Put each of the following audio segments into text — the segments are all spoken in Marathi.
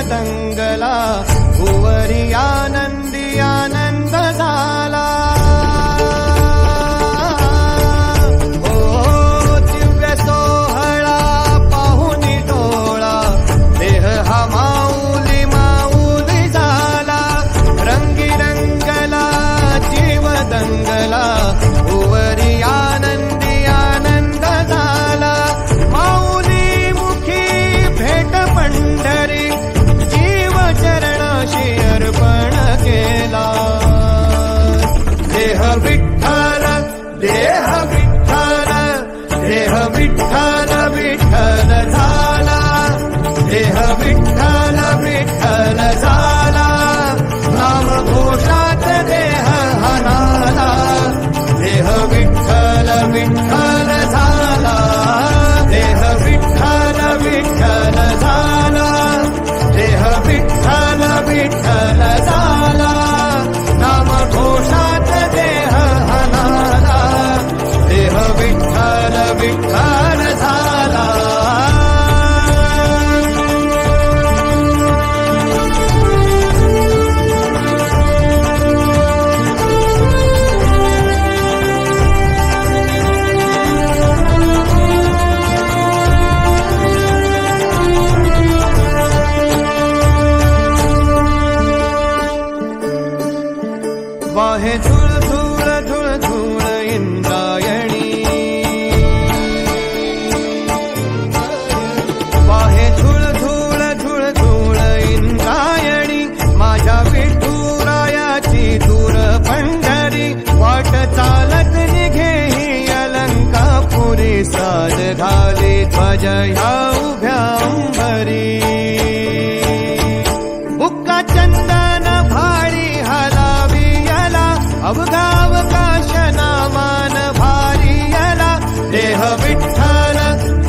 दंगला, भुवरी आनंदी आनंद झाला। ओ दिव्य सोहळा पाहुनी डोळा, देह हा माऊली माऊली झाला। रंगी रंगला जीव दंगला, भुवरी आनंदी आनंद झाला। माऊली मुखी भेट पंढरी, जीव चरणाशी अर्पण केला। देह विठ्ठल देह विठ्ठल, देह विठ्ठल विठ्ठल झाला। देह विठ्ठल विठ्ठल झाला, नाम घोषात देह हनाला। देह विठ्ठल विठ्ठल झाला, देह विठ्ठल विठ्ठल झाला। देह विठ्ठल विठ्ठल झाला, नाम घोषात देह हनाला। देह विठ्ठल विठ्ठल झाला। वाहे धूळ धूळ धूळ धूळ इंद्रायणी, वाहे धूळ धूळ धूळ धूळ इंद्रायणी। माझ्या विठुरायाची दूर पंढरी, वाट चालत निघे ही अलंकापुरी। साज घाली ध्वज ह्या उभ्या अंबरी, बुक्का चंदन भाळी हलावी याला। अवघावकाश नामान भारी याला। देह विठ्ठल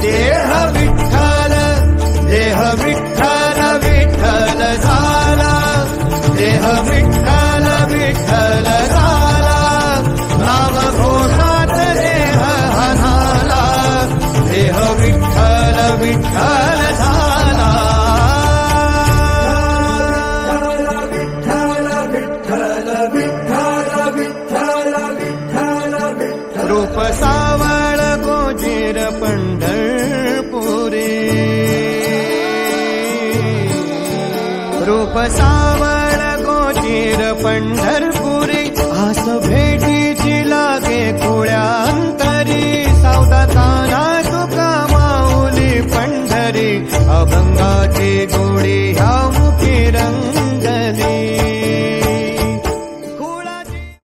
देह विठ्ठल, देह विठ्ठल विठ्ठल झाला। देह विठ्ठल विठ्ठल झाला, नाम घोषात देह हनाला। देह विठ्ठल विठ्ठल झाला। रूप सावळ गोजीर पंढरपुरी, रूप सावळ गोजीर पंढरपुरी। आस भेटीची लागे खुळ्या अंतरी, सावता काना तुका माऊली पंढरी। अभंगाची